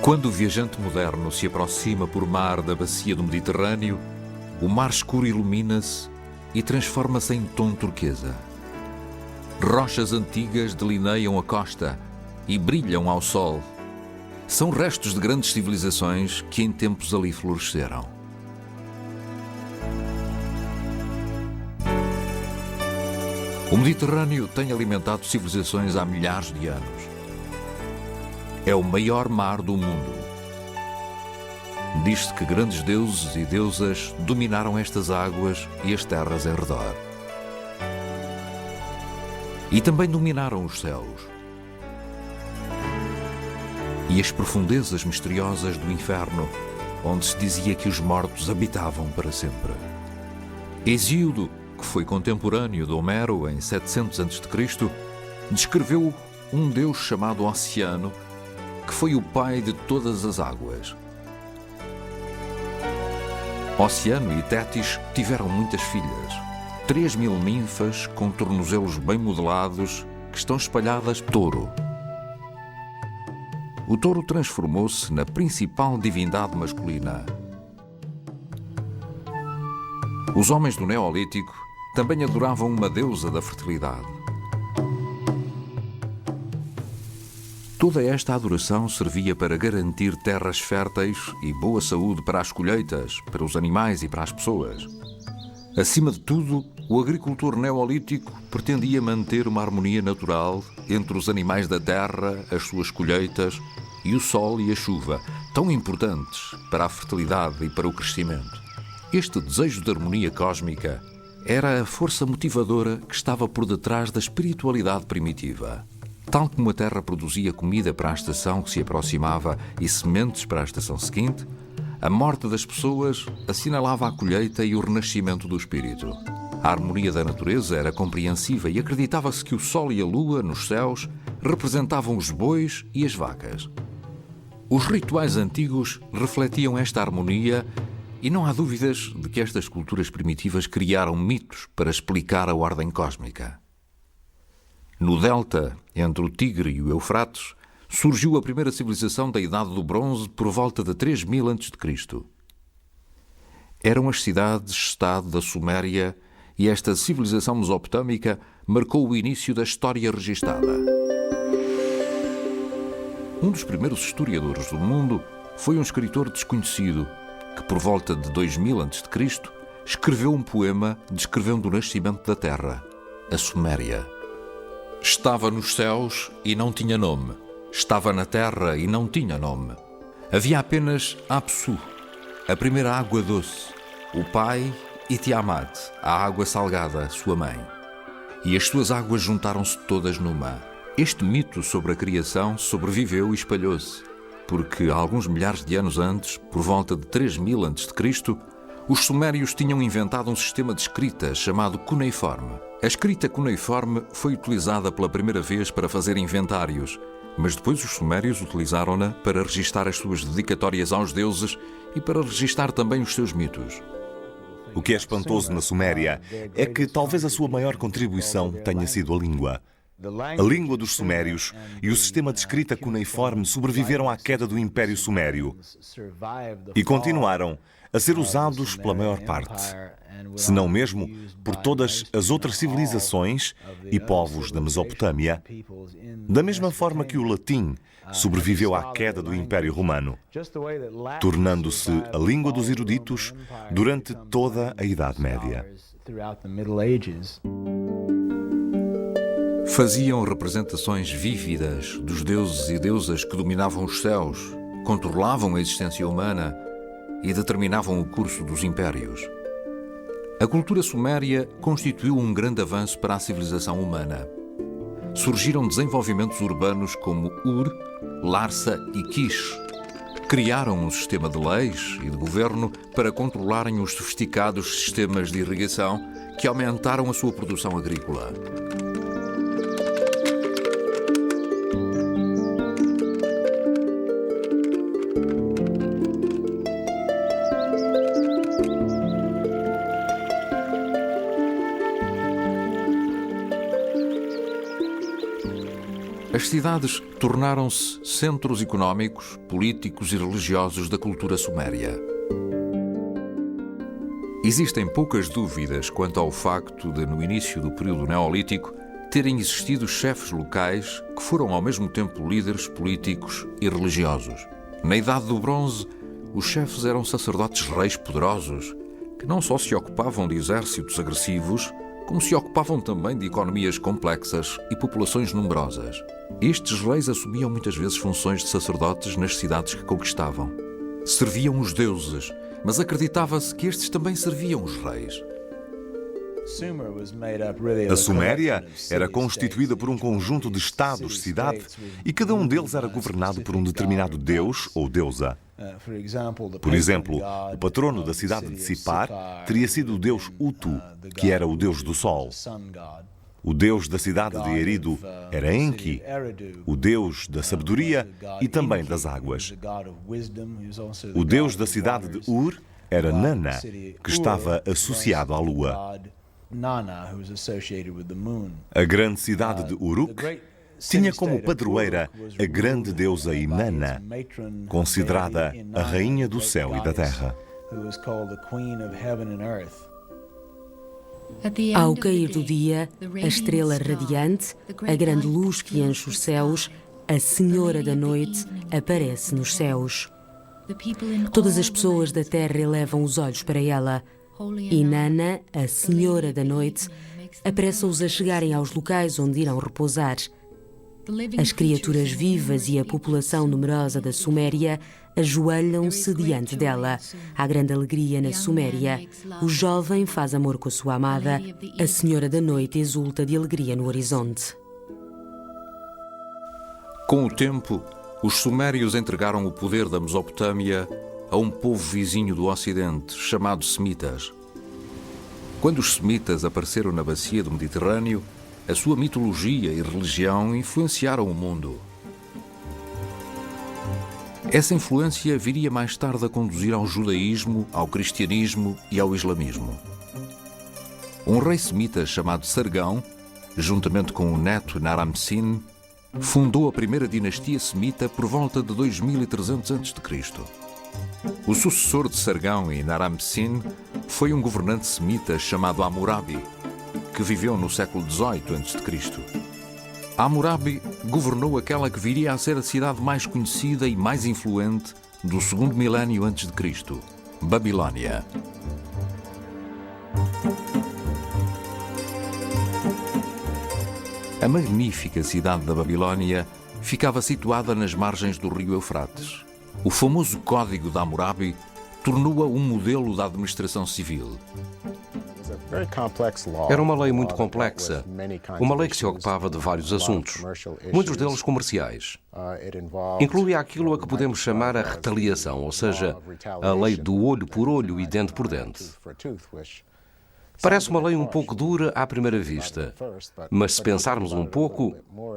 Quando o viajante moderno se aproxima por mar da bacia do Mediterrâneo, o mar escuro ilumina-se e transforma-se em tom turquesa. Rochas antigas delineiam a costa e brilham ao sol. São restos de grandes civilizações que em tempos ali floresceram. O Mediterrâneo tem alimentado civilizações há milhares de anos. É o maior mar do mundo. Diz-se que grandes deuses e deusas dominaram estas águas e as terras em redor. E também dominaram os céus. E as profundezas misteriosas do inferno, onde se dizia que os mortos habitavam para sempre. Hesíodo, que foi contemporâneo de Homero em 700 a.C., descreveu um deus chamado Oceano, que foi o pai de todas as águas. Oceano e Tétis tiveram muitas filhas, 3.000 ninfas com tornozelos bem modelados que estão espalhadas por touro. O touro transformou-se na principal divindade masculina. Os homens do Neolítico também adoravam uma deusa da fertilidade. Toda esta adoração servia para garantir terras férteis e boa saúde para as colheitas, para os animais e para as pessoas. Acima de tudo, o agricultor neolítico pretendia manter uma harmonia natural entre os animais da terra, as suas colheitas e o sol e a chuva, tão importantes para a fertilidade e para o crescimento. Este desejo de harmonia cósmica era a força motivadora que estava por detrás da espiritualidade primitiva. Tal como a terra produzia comida para a estação que se aproximava e sementes para a estação seguinte, a morte das pessoas assinalava a colheita e o renascimento do espírito. A harmonia da natureza era compreensiva e acreditava-se que o sol e a lua, nos céus, representavam os bois e as vacas. Os rituais antigos refletiam esta harmonia e não há dúvidas de que estas culturas primitivas criaram mitos para explicar a ordem cósmica. No delta, entre o Tigre e o Eufrates, surgiu a primeira civilização da Idade do Bronze por volta de 3000 a.C. Eram as cidades-estado da Suméria e esta civilização mesopotâmica marcou o início da história registada. Um dos primeiros historiadores do mundo foi um escritor desconhecido que, por volta de 2000 a.C., escreveu um poema descrevendo o nascimento da Terra, a Suméria. Estava nos céus e não tinha nome. Estava na terra e não tinha nome. Havia apenas Apsu, a primeira água doce, o pai e Tiamat, a água salgada, sua mãe. E as suas águas juntaram-se todas numa. Este mito sobre a criação sobreviveu e espalhou-se, porque alguns milhares de anos antes, por volta de 3000 a.C., os sumérios tinham inventado um sistema de escrita chamado cuneiforme. A escrita cuneiforme foi utilizada pela primeira vez para fazer inventários, mas depois os sumérios utilizaram-na para registar as suas dedicatórias aos deuses e para registar também os seus mitos. O que é espantoso na Suméria é que talvez a sua maior contribuição tenha sido a língua. A língua dos sumérios e o sistema de escrita cuneiforme sobreviveram à queda do Império Sumério e continuaram a ser usados pela maior parte, se não mesmo por todas as outras civilizações e povos da Mesopotâmia, da mesma forma que o latim sobreviveu à queda do Império Romano, tornando-se a língua dos eruditos durante toda a Idade Média. Faziam representações vívidas dos deuses e deusas que dominavam os céus, controlavam a existência humana e determinavam o curso dos impérios. A cultura suméria constituiu um grande avanço para a civilização humana. Surgiram desenvolvimentos urbanos como Ur, Larsa e Kish. Criaram um sistema de leis e de governo para controlarem os sofisticados sistemas de irrigação que aumentaram a sua produção agrícola. A As cidades tornaram-se centros económicos, políticos e religiosos da cultura suméria. Existem poucas dúvidas quanto ao facto de, no início do período neolítico, terem existido chefes locais que foram ao mesmo tempo líderes políticos e religiosos. Na Idade do Bronze, os chefes eram sacerdotes reis poderosos, que não só se ocupavam de exércitos agressivos, como se ocupavam também de economias complexas e populações numerosas. Estes reis assumiam muitas vezes funções de sacerdotes nas cidades que conquistavam. Serviam os deuses, mas acreditava-se que estes também serviam os reis. A Suméria era constituída por um conjunto de estados-cidade e cada um deles era governado por um determinado deus ou deusa. Por exemplo, o patrono da cidade de Sipar teria sido o deus Utu, que era o deus do sol. O deus da cidade de Eridu era Enki, o deus da sabedoria e também das águas. O deus da cidade de Ur era Nana, que estava associado à lua. A grande cidade de Uruk tinha como padroeira a grande deusa Inanna, considerada a rainha do céu e da terra. Ao cair do dia, a estrela radiante, a grande luz que enche os céus, a Senhora da Noite, aparece nos céus. Todas as pessoas da terra elevam os olhos para ela. Inanna, a Senhora da Noite, apressa-os a chegarem aos locais onde irão repousar. As criaturas vivas e a população numerosa da Suméria ajoelham-se diante dela. Há grande alegria na Suméria. O jovem faz amor com a sua amada. A Senhora da Noite exulta de alegria no horizonte. Com o tempo, os sumérios entregaram o poder da Mesopotâmia a um povo vizinho do Ocidente, chamado Semitas. Quando os Semitas apareceram na bacia do Mediterrâneo, a sua mitologia e religião influenciaram o mundo. Essa influência viria mais tarde a conduzir ao judaísmo, ao cristianismo e ao islamismo. Um rei semita chamado Sargão, juntamente com o neto Naram-Sin, fundou a primeira dinastia semita por volta de 2300 a.C. O sucessor de Sargão e Naram-Sin foi um governante semita chamado Hammurabi, que viveu no século XVIII a.C. Hammurabi governou aquela que viria a ser a cidade mais conhecida e mais influente do segundo milénio antes de Cristo, Babilónia. A magnífica cidade da Babilónia ficava situada nas margens do rio Eufrates. O famoso Código de Hammurabi tornou-a um modelo da administração civil. Era uma lei muito complexa, uma lei que se ocupava de vários assuntos, muitos deles comerciais. Incluía aquilo a que podemos chamar a retaliação, ou seja, a lei do olho por olho e dente por dente. Parece uma lei um pouco dura à primeira vista, mas se pensarmos um pouco,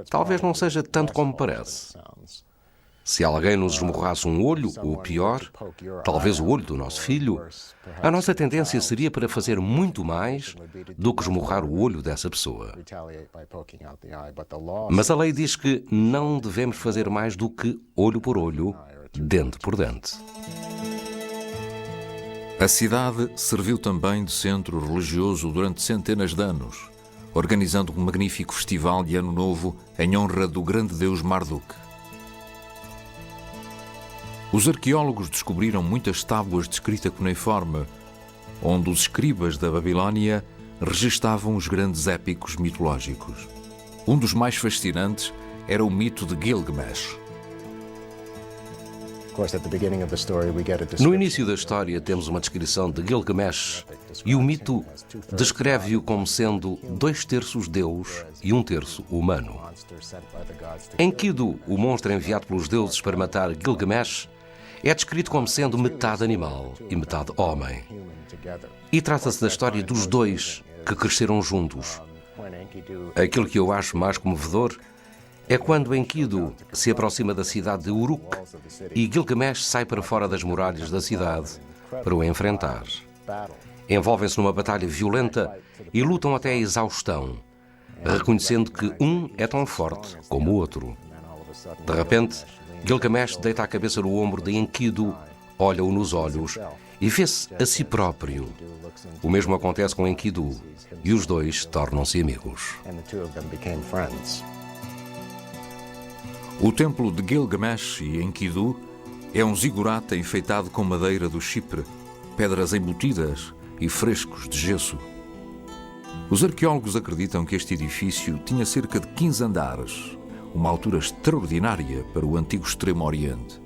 talvez não seja tanto como parece. Se alguém nos esmurrasse um olho, ou pior, talvez o olho do nosso filho, a nossa tendência seria para fazer muito mais do que esmurrar o olho dessa pessoa. Mas a lei diz que não devemos fazer mais do que olho por olho, dente por dente. A cidade serviu também de centro religioso durante centenas de anos, organizando um magnífico festival de Ano Novo em honra do grande deus Marduk. Os arqueólogos descobriram muitas tábuas de escrita cuneiforme, onde os escribas da Babilónia registavam os grandes épicos mitológicos. Um dos mais fascinantes era o mito de Gilgamesh. No início da história temos uma descrição de Gilgamesh e o mito descreve-o como sendo 2/3 Deus e 1/3 humano. Enkidu, o monstro enviado pelos deuses para matar Gilgamesh, é descrito como sendo metade animal e metade homem. E trata-se da história dos dois que cresceram juntos. Aquilo que eu acho mais comovedor é quando Enkidu se aproxima da cidade de Uruk e Gilgamesh sai para fora das muralhas da cidade para o enfrentar. Envolvem-se numa batalha violenta e lutam até a exaustão. reconhecendo que um é tão forte como o outro. De repente, Gilgamesh deita a cabeça no ombro de Enkidu, olha-o nos olhos e vê-se a si próprio. O mesmo acontece com Enkidu e os dois tornam-se amigos. O templo de Gilgamesh e Enkidu é um zigurate enfeitado com madeira do Chipre, pedras embutidas e frescos de gesso. Os arqueólogos acreditam que este edifício tinha cerca de 15 andares, uma altura extraordinária para o antigo Extremo Oriente.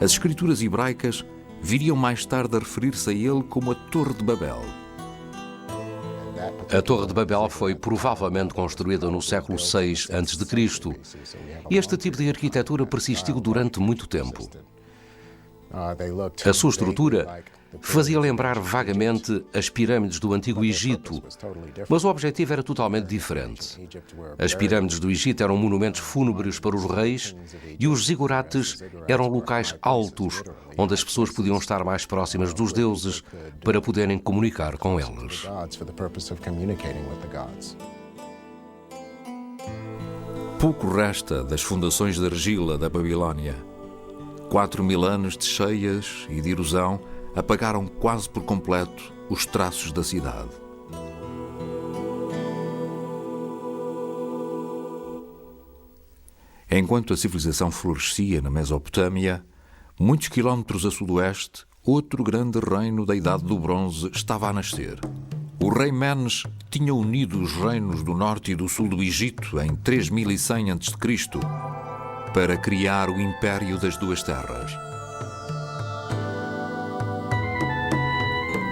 As escrituras hebraicas viriam mais tarde a referir-se a ele como a Torre de Babel. A Torre de Babel foi provavelmente construída no século VI a.C. e este tipo de arquitetura persistiu durante muito tempo. A sua estrutura fazia lembrar vagamente as pirâmides do Antigo Egito, mas o objetivo era totalmente diferente. As pirâmides do Egito eram monumentos fúnebres para os reis e os zigurates eram locais altos, onde as pessoas podiam estar mais próximas dos deuses para poderem comunicar com eles. Pouco resta das fundações de argila da Babilónia. 4.000 anos de cheias e de erosão apagaram quase por completo os traços da cidade. Enquanto a civilização florescia na Mesopotâmia, muitos quilómetros a sudoeste, outro grande reino da Idade do Bronze estava a nascer. O rei Menes tinha unido os reinos do norte e do sul do Egito em 3100 a.C. para criar o Império das Duas Terras.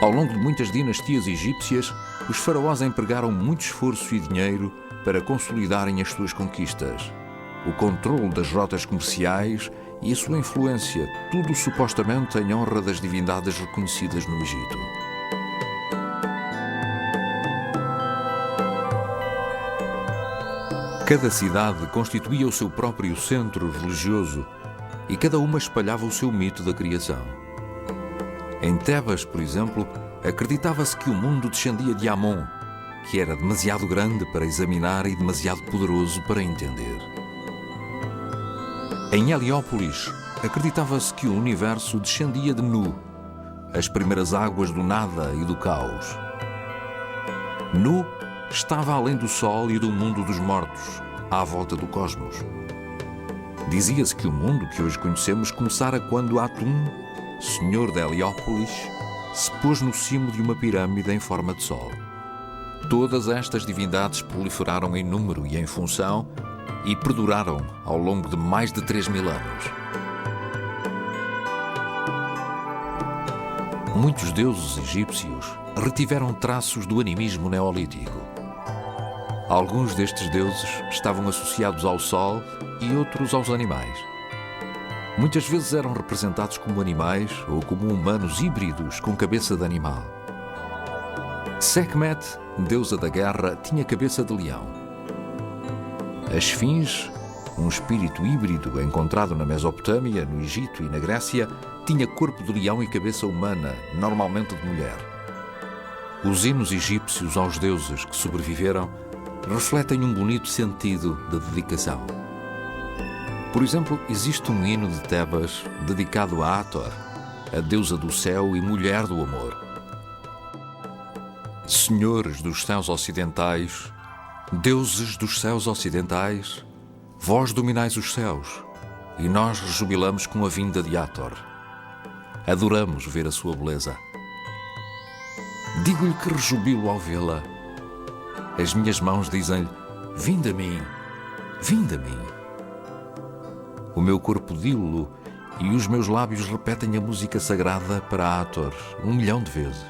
Ao longo de muitas dinastias egípcias, os faraós empregaram muito esforço e dinheiro para consolidarem as suas conquistas. O controle das rotas comerciais e a sua influência, tudo supostamente em honra das divindades reconhecidas no Egito. Cada cidade constituía o seu próprio centro religioso e cada uma espalhava o seu mito da criação. Em Tebas, por exemplo, acreditava-se que o mundo descendia de Amon, que era demasiado grande para examinar e demasiado poderoso para entender. Em Heliópolis, acreditava-se que o universo descendia de Nu, as primeiras águas do nada e do caos. Nu estava além do Sol e do mundo dos mortos, à volta do cosmos. Dizia-se que o mundo que hoje conhecemos começara quando Atum, senhor de Heliópolis, se pôs no cimo de uma pirâmide em forma de sol. Todas estas divindades proliferaram em número e em função e perduraram ao longo de mais de 3.000 anos. Muitos deuses egípcios retiveram traços do animismo neolítico. Alguns destes deuses estavam associados ao sol e outros aos animais. Muitas vezes eram representados como animais ou como humanos híbridos com cabeça de animal. Sekhmet, deusa da guerra, tinha cabeça de leão. A Esfinge, um espírito híbrido encontrado na Mesopotâmia, no Egito e na Grécia, tinha corpo de leão e cabeça humana, normalmente de mulher. Os hinos egípcios aos deuses que sobreviveram refletem um bonito sentido de dedicação. Por exemplo, existe um hino de Tebas dedicado a Hathor, a deusa do céu e mulher do amor. Senhores dos céus ocidentais, deuses dos céus ocidentais, vós dominais os céus, e nós rejubilamos com a vinda de Hathor. Adoramos ver a sua beleza. Digo-lhe que rejubilo ao vê-la. As minhas mãos dizem-lhe, vinde a mim, vinde a mim. O meu corpo dilo e os meus lábios repetem a música sagrada para Hathor 1.000.000 de vezes.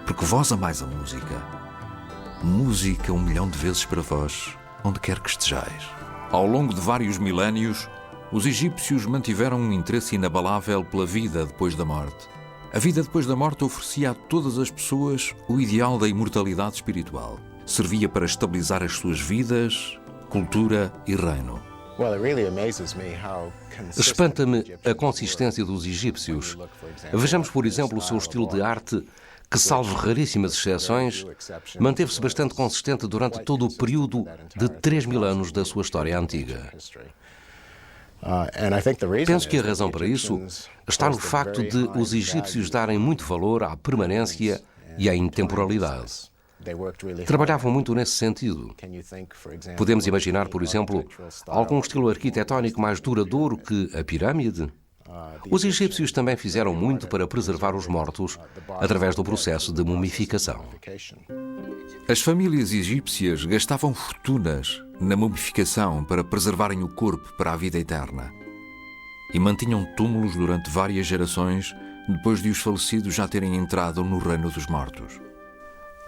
Porque vós amais a música. Música 1.000.000 de vezes para vós, onde quer que estejais. Ao longo de vários milénios, os egípcios mantiveram um interesse inabalável pela vida depois da morte. A vida depois da morte oferecia a todas as pessoas o ideal da imortalidade espiritual. Servia para estabilizar as suas vidas, cultura e reino. Espanta-me a consistência dos egípcios. Vejamos, por exemplo, o seu estilo de arte, que, salvo raríssimas exceções, manteve-se bastante consistente durante todo o período de 3.000 anos da sua história antiga. Penso que a razão para isso está no facto de os egípcios darem muito valor à permanência e à intemporalidade. Trabalhavam muito nesse sentido. Podemos imaginar, por exemplo, algum estilo arquitetónico mais duradouro que a pirâmide? Os egípcios também fizeram muito para preservar os mortos através do processo de mumificação. As famílias egípcias gastavam fortunas na mumificação para preservarem o corpo para a vida eterna. E mantinham túmulos durante várias gerações depois de os falecidos já terem entrado no reino dos mortos.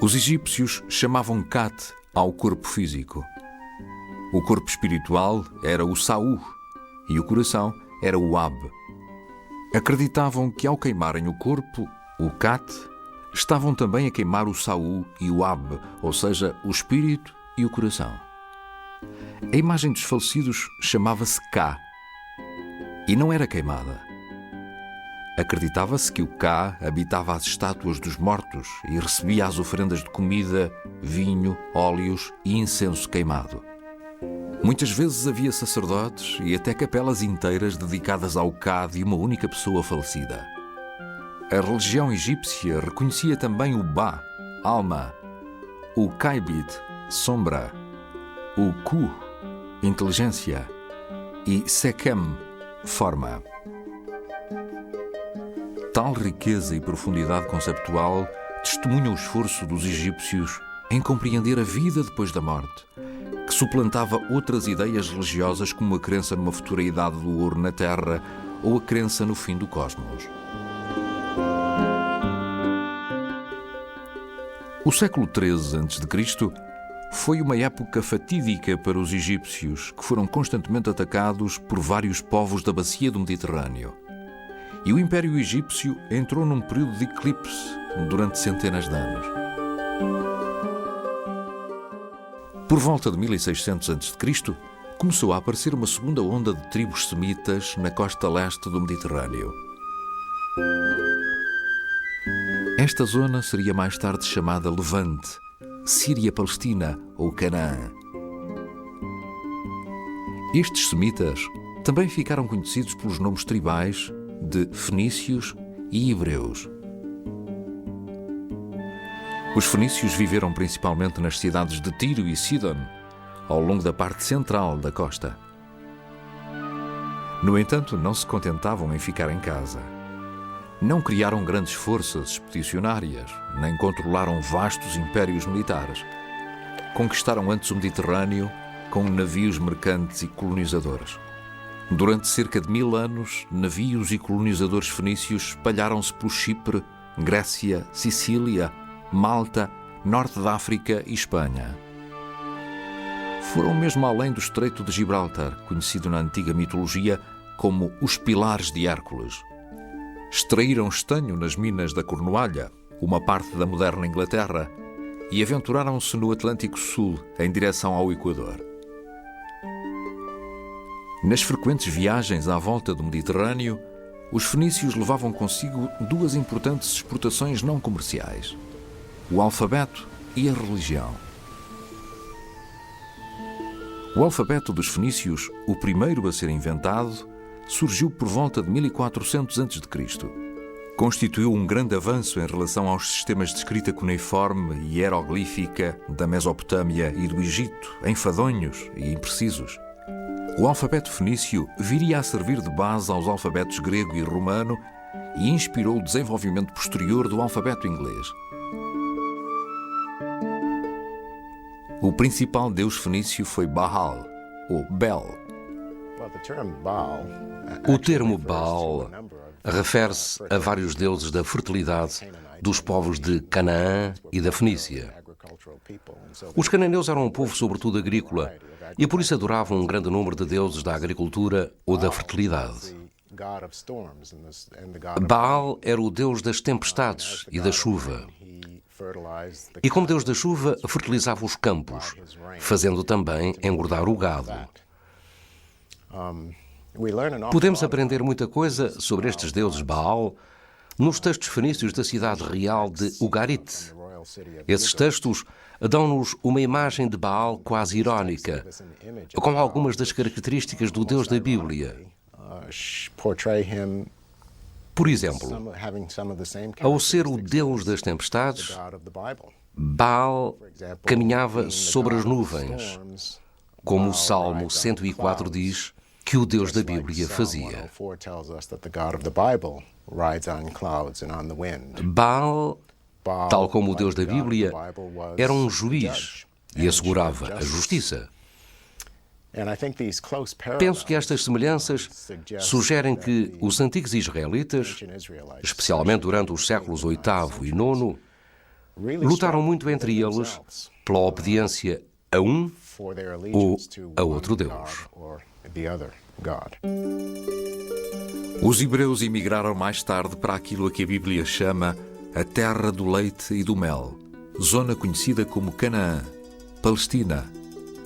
Os egípcios chamavam Kat ao corpo físico. O corpo espiritual era o Saú e o coração era o Ab. Acreditavam que ao queimarem o corpo, o Kat, estavam também a queimar o Saú e o Ab, ou seja, o espírito e o coração. A imagem dos falecidos chamava-se Ka e não era queimada. Acreditava-se que o Ka habitava as estátuas dos mortos e recebia as oferendas de comida, vinho, óleos e incenso queimado. Muitas vezes havia sacerdotes e até capelas inteiras dedicadas ao Ka de uma única pessoa falecida. A religião egípcia reconhecia também o Ba, alma, o Kaibid, sombra, o Ku, inteligência, e Sekem, forma. Tal riqueza e profundidade conceptual testemunha o esforço dos egípcios em compreender a vida depois da morte, que suplantava outras ideias religiosas como a crença numa futura idade do ouro na Terra ou a crença no fim do cosmos. O século XIII a.C. foi uma época fatídica para os egípcios, que foram constantemente atacados por vários povos da bacia do Mediterrâneo. E o Império Egípcio entrou num período de eclipse durante centenas de anos. Por volta de 1600 a.C., começou a aparecer uma segunda onda de tribos semitas na costa leste do Mediterrâneo. Esta zona seria mais tarde chamada Levante, Síria-Palestina ou Canaã. Estes semitas também ficaram conhecidos pelos nomes tribais de fenícios e hebreus. Os fenícios viveram principalmente nas cidades de Tiro e Sidon, ao longo da parte central da costa. No entanto, não se contentavam em ficar em casa. Não criaram grandes forças expedicionárias, nem controlaram vastos impérios militares. Conquistaram antes o Mediterrâneo com navios mercantes e colonizadores. Durante cerca de 1000 anos, navios e colonizadores fenícios espalharam-se por Chipre, Grécia, Sicília, Malta, Norte da África e Espanha. Foram mesmo além do Estreito de Gibraltar, conhecido na antiga mitologia como os Pilares de Hércules. Extraíram estanho nas minas da Cornualha, uma parte da moderna Inglaterra, e aventuraram-se no Atlântico Sul, em direção ao Equador. Nas frequentes viagens à volta do Mediterrâneo, os fenícios levavam consigo duas importantes exportações não comerciais: o alfabeto e a religião. O alfabeto dos fenícios, o primeiro a ser inventado, surgiu por volta de 1400 a.C. Constituiu um grande avanço em relação aos sistemas de escrita cuneiforme e hieroglífica da Mesopotâmia e do Egito, enfadonhos e imprecisos. O alfabeto fenício viria a servir de base aos alfabetos grego e romano e inspirou o desenvolvimento posterior do alfabeto inglês. O principal deus fenício foi Baal, ou Bel. O termo Baal refere-se a vários deuses da fertilidade dos povos de Canaã e da Fenícia. Os cananeus eram um povo sobretudo agrícola e por isso adoravam um grande número de deuses da agricultura ou da fertilidade. Baal era o deus das tempestades e da chuva. E como deus da chuva, fertilizava os campos, fazendo também engordar o gado. Podemos aprender muita coisa sobre estes deuses Baal nos textos fenícios da cidade real de Ugarit. Esses textos dão-nos uma imagem de Baal quase irónica, com algumas das características do Deus da Bíblia. Por exemplo, ao ser o Deus das tempestades, Baal caminhava sobre as nuvens, como o Salmo 104 diz que o Deus da Bíblia fazia. Baal, tal como o Deus da Bíblia, era um juiz e assegurava a justiça. Penso que estas semelhanças sugerem que os antigos israelitas, especialmente durante os séculos VIII e IX, lutaram muito entre eles pela obediência a um ou a outro Deus. Os hebreus emigraram mais tarde para aquilo a que a Bíblia chama a terra do leite e do mel, zona conhecida como Canaã, Palestina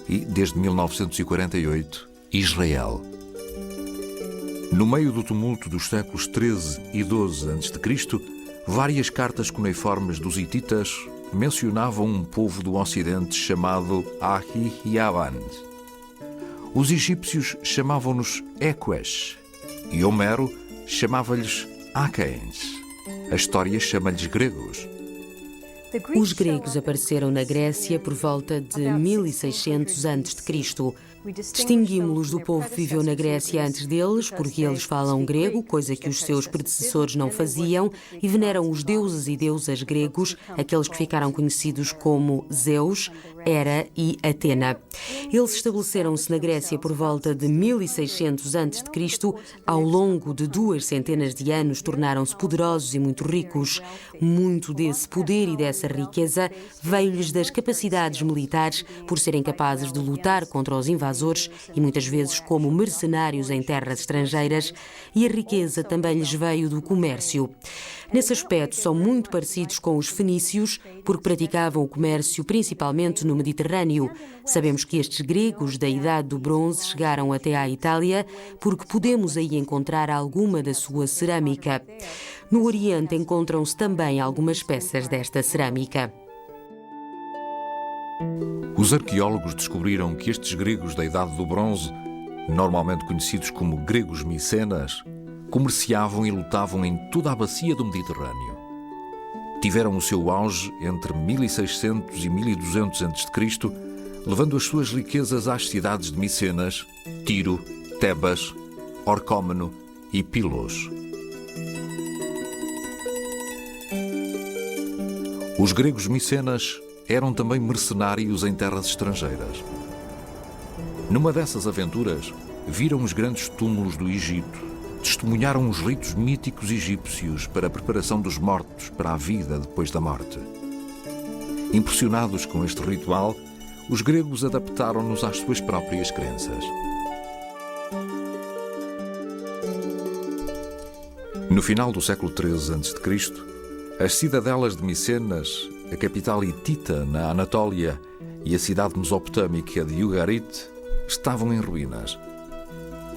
e, desde 1948, Israel. No meio do tumulto dos séculos XIII e XII a.C., várias cartas cuneiformes dos hititas mencionavam um povo do Ocidente chamado Ahi-Yavan. Os egípcios chamavam-nos Eques e Homero chamava-lhes Aqueens. A história chama-lhes gregos. Os gregos apareceram na Grécia por volta de 1600 a.C. Distinguimos-los do povo que viveu na Grécia antes deles, porque eles falam grego, coisa que os seus predecessores não faziam, e veneram os deuses e deusas gregos, aqueles que ficaram conhecidos como Zeus, Hera e Atena. Eles estabeleceram-se na Grécia por volta de 1600 a.C. Ao longo de 2 centenas de anos, tornaram-se poderosos e muito ricos. Muito desse poder e dessa riqueza veio-lhes das capacidades militares, por serem capazes de lutar contra os invasores e muitas vezes como mercenários em terras estrangeiras, e a riqueza também lhes veio do comércio. Nesse aspecto, são muito parecidos com os fenícios, porque praticavam o comércio principalmente no Mediterrâneo. Sabemos que estes gregos da Idade do Bronze chegaram até à Itália, porque podemos aí encontrar alguma da sua cerâmica. No Oriente encontram-se também algumas peças desta cerâmica. Os arqueólogos descobriram que estes gregos da Idade do Bronze, normalmente conhecidos como gregos micenas, comerciavam e lutavam em toda a bacia do Mediterrâneo. Tiveram o seu auge entre 1600 e 1200 a.C., levando as suas riquezas às cidades de Micenas, Tiro, Tebas, Orcómeno e Pilos. Os gregos micenas eram também mercenários em terras estrangeiras. Numa dessas aventuras, viram os grandes túmulos do Egito, testemunharam os ritos míticos egípcios para a preparação dos mortos para a vida depois da morte. Impressionados com este ritual, os gregos adaptaram-nos às suas próprias crenças. No final do século XIII a.C., as cidadelas de Micenas, a capital hitita na Anatólia e a cidade mesopotâmica de Ugarit estavam em ruínas.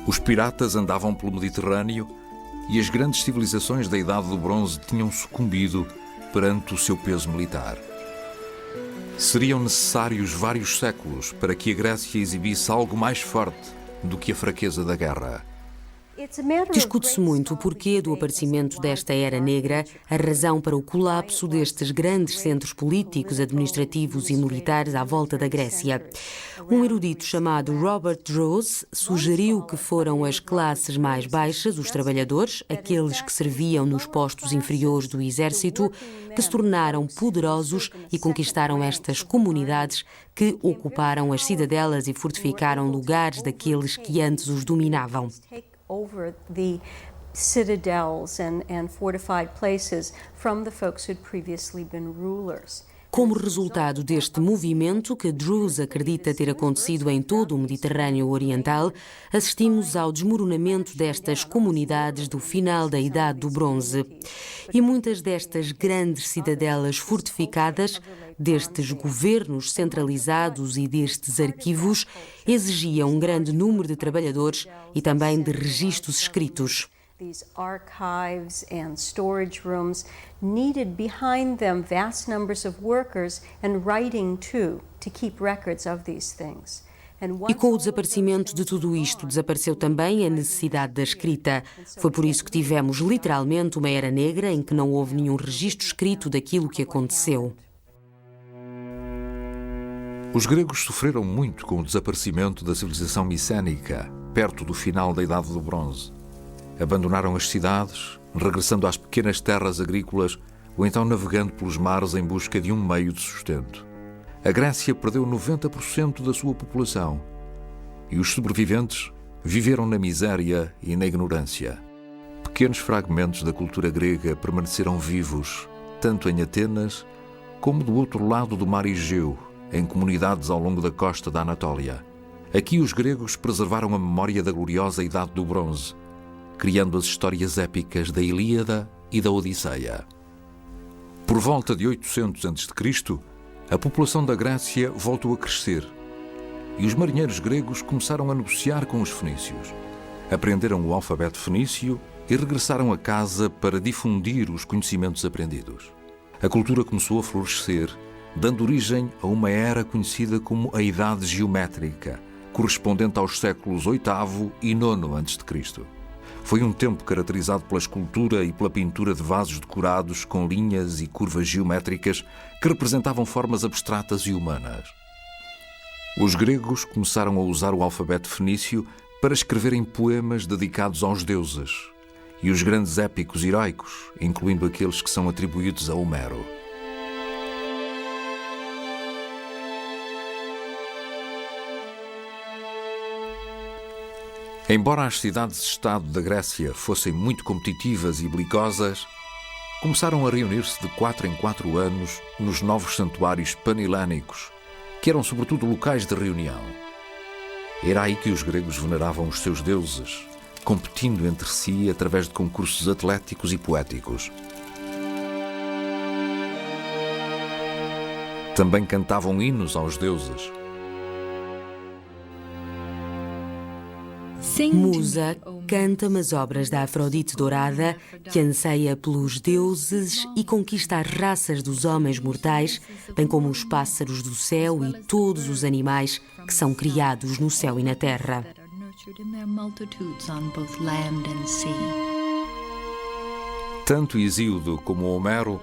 Os piratas andavam pelo Mediterrâneo e as grandes civilizações da Idade do Bronze tinham sucumbido perante o seu peso militar. Seriam necessários vários séculos para que a Grécia exibisse algo mais forte do que a fraqueza da guerra. Discute-se muito o porquê do aparecimento desta era negra, a razão para o colapso destes grandes centros políticos, administrativos e militares à volta da Grécia. Um erudito chamado Robert Droz sugeriu que foram as classes mais baixas, os trabalhadores, aqueles que serviam nos postos inferiores do exército, que se tornaram poderosos e conquistaram estas comunidades que ocuparam as cidadelas e fortificaram lugares daqueles que antes os dominavam. Over the citadels and fortified places from the folks who'd previously been rulers. Como resultado deste movimento, que Droz acredita ter acontecido em todo o Mediterrâneo Oriental, assistimos ao desmoronamento destas comunidades do final da Idade do Bronze. E muitas destas grandes cidadelas fortificadas, destes governos centralizados e destes arquivos, exigiam um grande número de trabalhadores e também de registros escritos. These archives and storage rooms needed behind them vast numbers of workers and writing too, to keep records of these things. E com o desaparecimento de tudo isto, desapareceu também a necessidade da escrita. Foi por isso que tivemos literalmente uma era negra em que não houve nenhum registro escrito daquilo que aconteceu. Os gregos sofreram muito com o desaparecimento da civilização micénica, perto do final da Idade do Bronze. Abandonaram as cidades, regressando às pequenas terras agrícolas ou então navegando pelos mares em busca de um meio de sustento. A Grécia perdeu 90% da sua população e os sobreviventes viveram na miséria e na ignorância. Pequenos fragmentos da cultura grega permaneceram vivos, tanto em Atenas como do outro lado do mar Egeu, em comunidades ao longo da costa da Anatólia. Aqui os gregos preservaram a memória da gloriosa Idade do Bronze, criando as histórias épicas da Ilíada e da Odisseia. Por volta de 800 a.C., a população da Grécia voltou a crescer e os marinheiros gregos começaram a negociar com os fenícios. Aprenderam o alfabeto fenício e regressaram a casa para difundir os conhecimentos aprendidos. A cultura começou a florescer, dando origem a uma era conhecida como a Idade Geométrica, correspondente aos séculos VIII e IX a.C. Foi um tempo caracterizado pela escultura e pela pintura de vasos decorados com linhas e curvas geométricas que representavam formas abstratas e humanas. Os gregos começaram a usar o alfabeto fenício para escreverem poemas dedicados aos deuses e os grandes épicos heroicos, incluindo aqueles que são atribuídos a Homero. Embora as cidades-estado da Grécia fossem muito competitivas e belicosas, começaram a reunir-se de 4 em 4 anos nos novos santuários panhelênicos, que eram sobretudo locais de reunião. Era aí que os gregos veneravam os seus deuses, competindo entre si através de concursos atléticos e poéticos. Também cantavam hinos aos deuses. Musa, canta-me as obras da Afrodite dourada, que anseia pelos deuses e conquista as raças dos homens mortais, bem como os pássaros do céu e todos os animais que são criados no céu e na terra. Tanto Hesíodo como Homero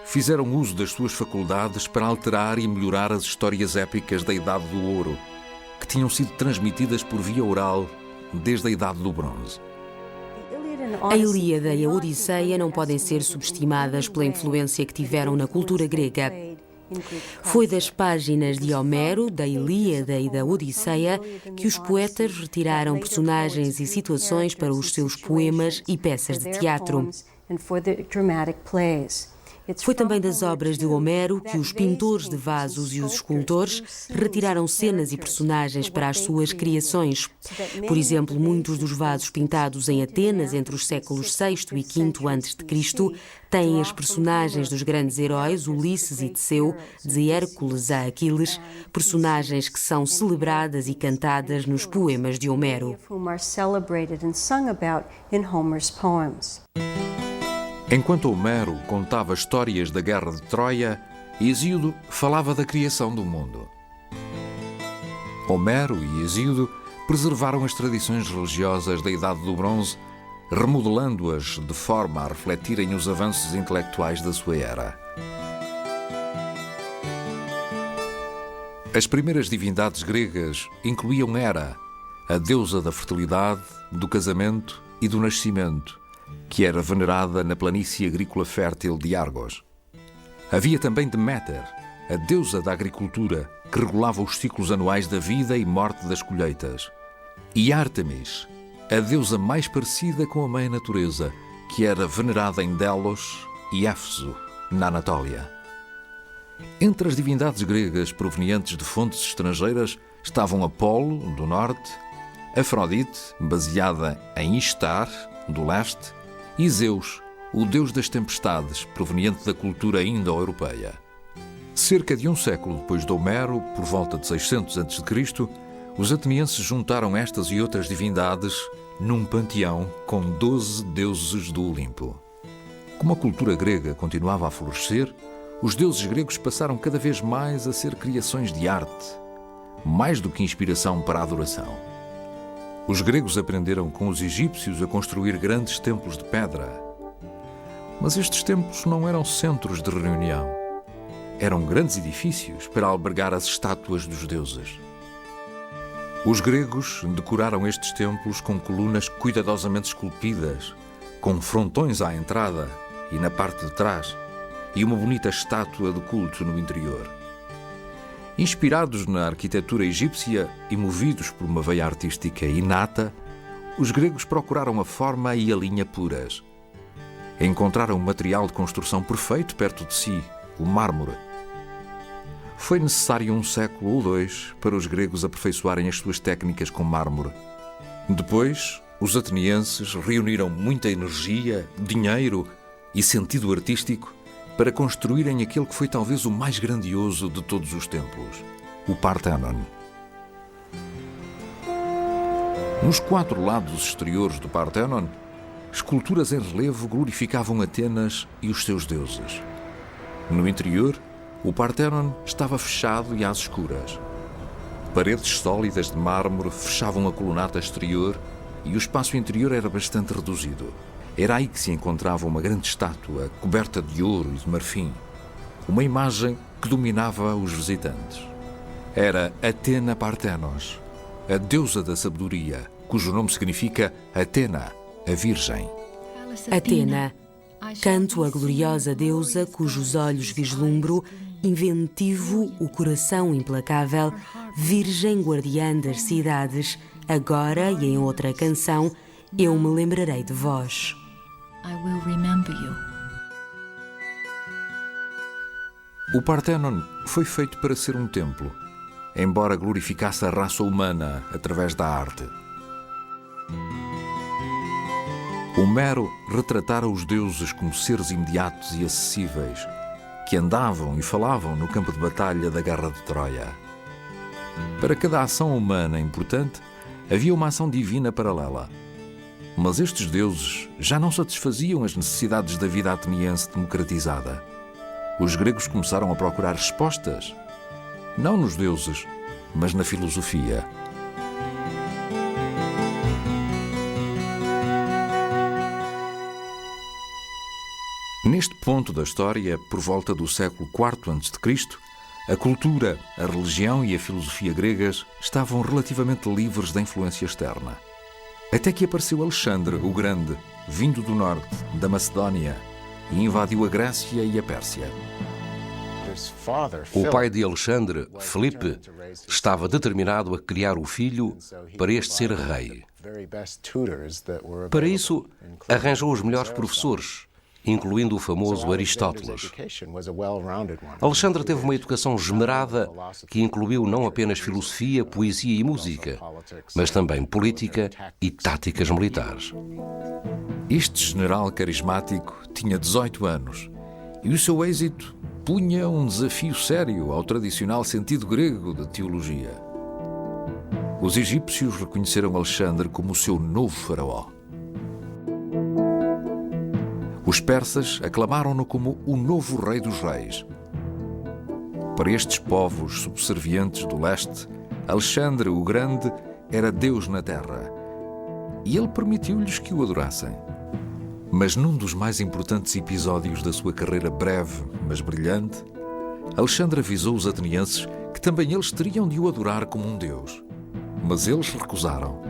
fizeram uso das suas faculdades para alterar e melhorar as histórias épicas da Idade do Ouro, que tinham sido transmitidas por via oral desde a Idade do Bronze. A Ilíada e a Odisseia não podem ser subestimadas pela influência que tiveram na cultura grega. Foi das páginas de Homero, da Ilíada e da Odisseia, que os poetas retiraram personagens e situações para os seus poemas e peças de teatro. Foi também das obras de Homero que os pintores de vasos e os escultores retiraram cenas e personagens para as suas criações. Por exemplo, muitos dos vasos pintados em Atenas entre os séculos VI e V a.C. têm as personagens dos grandes heróis Ulisses e Teseu, de Hércules a Aquiles, personagens que são celebradas e cantadas nos poemas de Homero. Enquanto Homero contava histórias da Guerra de Troia, Hesíodo falava da criação do mundo. Homero e Hesíodo preservaram as tradições religiosas da Idade do Bronze, remodelando-as de forma a refletirem os avanços intelectuais da sua era. As primeiras divindades gregas incluíam Hera, a deusa da fertilidade, do casamento e do nascimento, que era venerada na planície agrícola fértil de Argos. Havia também Deméter, a deusa da agricultura, que regulava os ciclos anuais da vida e morte das colheitas. E Ártemis, a deusa mais parecida com a mãe natureza, que era venerada em Delos e Éfeso, na Anatólia. Entre as divindades gregas provenientes de fontes estrangeiras estavam Apolo, do norte, Afrodite, baseada em Ishtar, do leste, e Zeus, o deus das tempestades, proveniente da cultura indo-europeia. Cerca de um século depois de Homero, por volta de 600 a.C., os atenienses juntaram estas e outras divindades num panteão com 12 deuses do Olimpo. Como a cultura grega continuava a florescer, os deuses gregos passaram cada vez mais a ser criações de arte, mais do que inspiração para a adoração. Os gregos aprenderam com os egípcios a construir grandes templos de pedra. Mas estes templos não eram centros de reunião. Eram grandes edifícios para albergar as estátuas dos deuses. Os gregos decoraram estes templos com colunas cuidadosamente esculpidas, com frontões à entrada e na parte de trás, e uma bonita estátua de culto no interior. Inspirados na arquitetura egípcia e movidos por uma veia artística inata, os gregos procuraram a forma e a linha puras. Encontraram um material de construção perfeito perto de si, o mármore. Foi necessário um século ou dois para os gregos aperfeiçoarem as suas técnicas com mármore. Depois, os atenienses reuniram muita energia, dinheiro e sentido artístico para construírem aquele que foi talvez o mais grandioso de todos os templos, o Parthenon. Nos 4 lados exteriores do Parthenon, esculturas em relevo glorificavam Atenas e os seus deuses. No interior, o Parthenon estava fechado e às escuras. Paredes sólidas de mármore fechavam a colunata exterior e o espaço interior era bastante reduzido. Era aí que se encontrava uma grande estátua coberta de ouro e de marfim, uma imagem que dominava os visitantes. Era Atena Parthenos, a deusa da sabedoria, cujo nome significa Atena, a Virgem. Atena, canto a gloriosa deusa cujos olhos vislumbro, inventivo o coração implacável, virgem guardiã das cidades, agora e em outra canção, eu me lembrarei de vós. I will remember you. O Parthenon foi feito para ser um templo, embora glorificasse a raça humana através da arte. Homero retratara os deuses como seres imediatos e acessíveis, que andavam e falavam no campo de batalha da Guerra de Troia. Para cada ação humana importante, havia uma ação divina paralela. Mas estes deuses já não satisfaziam as necessidades da vida ateniense democratizada. Os gregos começaram a procurar respostas, não nos deuses, mas na filosofia. Neste ponto da história, por volta do século IV a.C., a cultura, a religião e a filosofia gregas estavam relativamente livres da influência externa. Até que apareceu Alexandre o Grande, vindo do norte, da Macedónia, e invadiu a Grécia e a Pérsia. O pai de Alexandre, Filipe, estava determinado a criar o filho para este ser rei. Para isso, arranjou os melhores professores, incluindo o famoso Aristóteles. Alexandre teve uma educação esmerada que incluiu não apenas filosofia, poesia e música, mas também política e táticas militares. Este general carismático tinha 18 anos e o seu êxito punha um desafio sério ao tradicional sentido grego de teologia. Os egípcios reconheceram Alexandre como o seu novo faraó. Os persas aclamaram-no como o novo rei dos reis. Para estes povos subservientes do leste, Alexandre o Grande era Deus na terra e ele permitiu-lhes que o adorassem. Mas num dos mais importantes episódios da sua carreira breve, mas brilhante, Alexandre avisou os atenienses que também eles teriam de o adorar como um deus. Mas eles recusaram.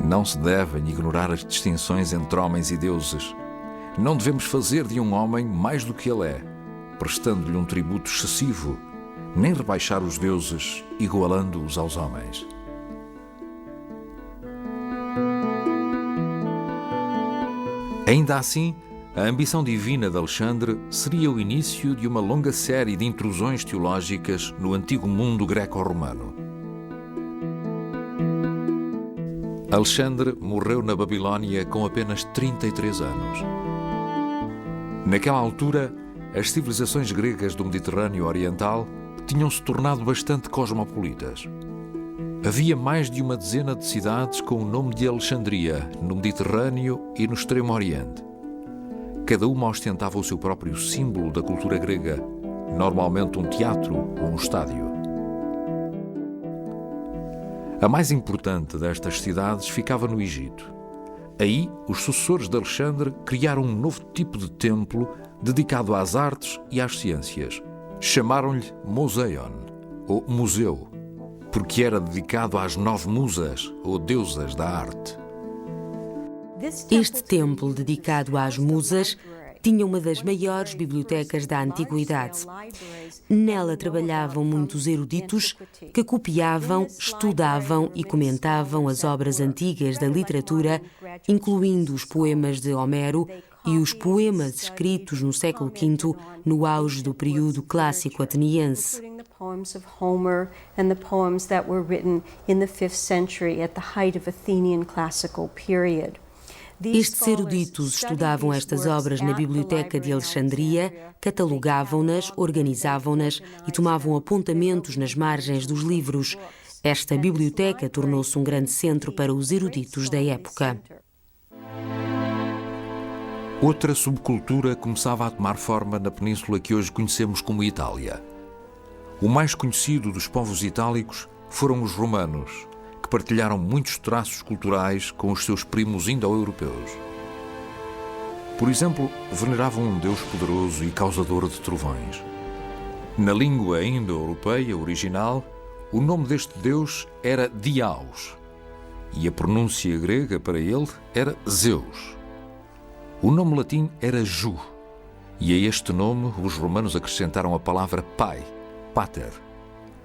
Não se devem ignorar as distinções entre homens e deuses. Não devemos fazer de um homem mais do que ele é, prestando-lhe um tributo excessivo, nem rebaixar os deuses, igualando-os aos homens. Ainda assim, a ambição divina de Alexandre seria o início de uma longa série de intrusões teológicas no antigo mundo greco-romano. Alexandre morreu na Babilónia com apenas 33 anos. Naquela altura, as civilizações gregas do Mediterrâneo Oriental tinham-se tornado bastante cosmopolitas. Havia mais de uma dezena de cidades com o nome de Alexandria, no Mediterrâneo e no Extremo Oriente. Cada uma ostentava o seu próprio símbolo da cultura grega, normalmente um teatro ou um estádio. A mais importante destas cidades ficava no Egito. Aí, os sucessores de Alexandre criaram um novo tipo de templo dedicado às artes e às ciências. Chamaram-lhe Museion, ou Museu, porque era dedicado às 9 musas, ou deusas da arte. Este templo dedicado às musas tinha uma das maiores bibliotecas da antiguidade. Nela trabalhavam muitos eruditos que copiavam, estudavam e comentavam as obras antigas da literatura, incluindo os poemas de Homero e os poemas escritos no século V, no auge do período clássico ateniense. Poems of Homer and the poems that were written in the 5th century at the height of Athenian classical period. Estes eruditos estudavam estas obras na Biblioteca de Alexandria, catalogavam-nas, organizavam-nas e tomavam apontamentos nas margens dos livros. Esta biblioteca tornou-se um grande centro para os eruditos da época. Outra subcultura começava a tomar forma na península que hoje conhecemos como Itália. O mais conhecido dos povos itálicos foram os romanos, que partilharam muitos traços culturais com os seus primos indo-europeus. Por exemplo, veneravam um deus poderoso e causador de trovões. Na língua indo-europeia original, o nome deste deus era Diaos, e a pronúncia grega para ele era Zeus. O nome latim era Ju, e a este nome os romanos acrescentaram a palavra pai, Pater,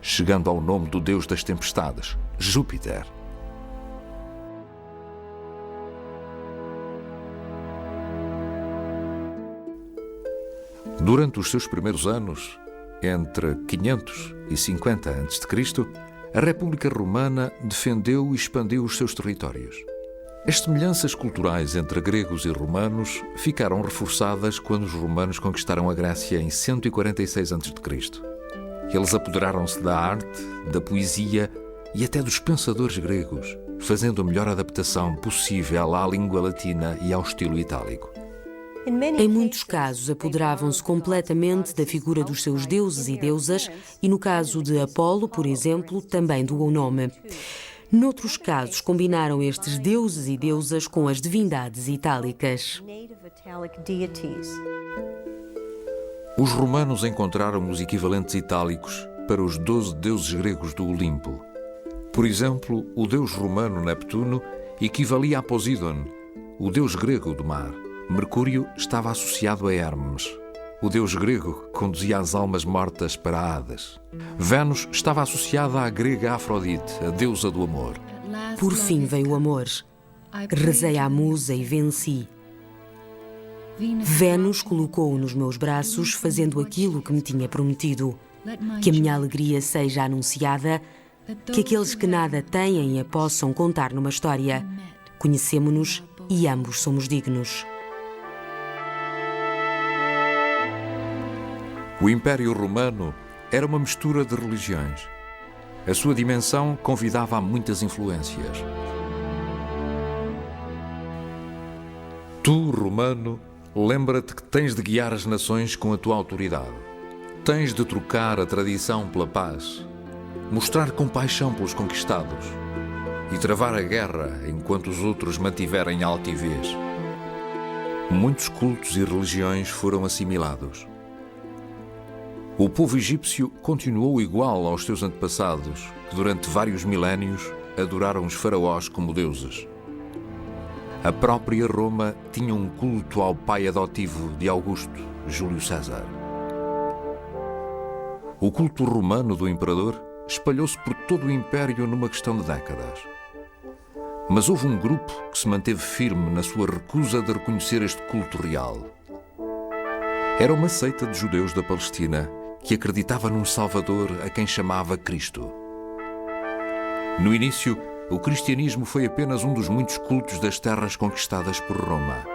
chegando ao nome do deus das tempestades, Júpiter. Durante os seus primeiros anos, entre 550 a.C., a República Romana defendeu e expandiu os seus territórios. As semelhanças culturais entre gregos e romanos ficaram reforçadas quando os romanos conquistaram a Grécia em 146 a.C. Eles apoderaram-se da arte, da poesia e até dos pensadores gregos, fazendo a melhor adaptação possível à língua latina e ao estilo itálico. Em muitos casos, apoderavam-se completamente da figura dos seus deuses e deusas e, no caso de Apolo, por exemplo, também do nome. Noutros casos, combinaram estes deuses e deusas com as divindades itálicas. Os romanos encontraram os equivalentes itálicos para os 12 deuses gregos do Olimpo. Por exemplo, o deus romano Neptuno equivalia a Poseidon, o deus grego do mar. Mercúrio estava associado a Hermes. O deus grego conduzia as almas mortas para Hades. Vênus estava associada à grega Afrodite, a deusa do amor. Por fim veio o amor. Rezei à musa e venci. Vênus colocou-o nos meus braços, fazendo aquilo que me tinha prometido. Que a minha alegria seja anunciada, que aqueles que nada têm a possam contar numa história. Conhecemo-nos e ambos somos dignos. O Império Romano era uma mistura de religiões. A sua dimensão convidava a muitas influências. Tu, romano, lembra-te que tens de guiar as nações com a tua autoridade. Tens de trocar a tradição pela paz, mostrar compaixão pelos conquistados e travar a guerra enquanto os outros mantiverem a altivez. Muitos cultos e religiões foram assimilados. O povo egípcio continuou igual aos seus antepassados, que durante vários milénios adoraram os faraós como deuses. A própria Roma tinha um culto ao pai adotivo de Augusto, Júlio César. O culto romano do imperador espalhou-se por todo o império numa questão de décadas. Mas houve um grupo que se manteve firme na sua recusa de reconhecer este culto real. Era uma seita de judeus da Palestina que acreditava num Salvador a quem chamava Cristo. No início, o cristianismo foi apenas um dos muitos cultos das terras conquistadas por Roma.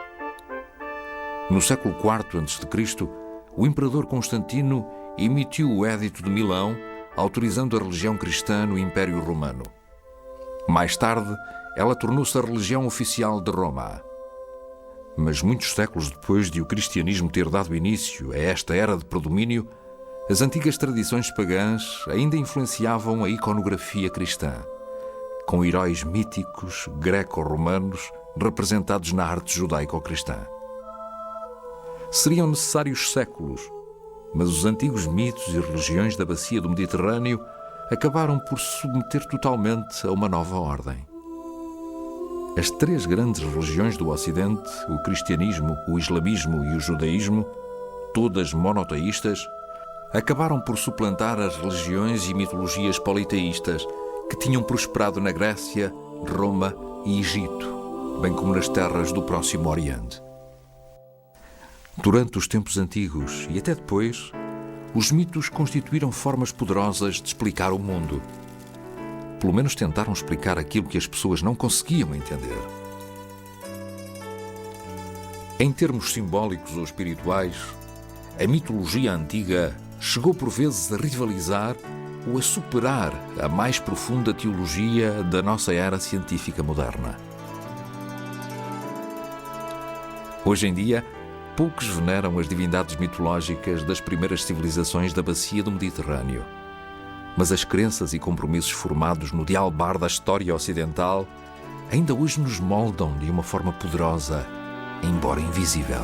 No século IV a.C., o imperador Constantino emitiu o Édito de Milão, autorizando a religião cristã no Império Romano. Mais tarde, ela tornou-se a religião oficial de Roma. Mas muitos séculos depois de o cristianismo ter dado início a esta era de predomínio, as antigas tradições pagãs ainda influenciavam a iconografia cristã, com heróis míticos greco-romanos representados na arte judaico-cristã. Seriam necessários séculos, mas os antigos mitos e religiões da bacia do Mediterrâneo acabaram por se submeter totalmente a uma nova ordem. As três grandes religiões do Ocidente, o cristianismo, o islamismo e o judaísmo, todas monoteístas, acabaram por suplantar as religiões e mitologias politeístas que tinham prosperado na Grécia, Roma e Egito, bem como nas terras do Próximo Oriente. Durante os tempos antigos e até depois, os mitos constituíram formas poderosas de explicar o mundo. Pelo menos tentaram explicar aquilo que as pessoas não conseguiam entender. Em termos simbólicos ou espirituais, a mitologia antiga chegou por vezes a rivalizar ou a superar a mais profunda teologia da nossa era científica moderna. Hoje em dia, poucos veneram as divindades mitológicas das primeiras civilizações da bacia do Mediterrâneo. Mas as crenças e compromissos formados no dialbar da história ocidental ainda hoje nos moldam de uma forma poderosa, embora invisível.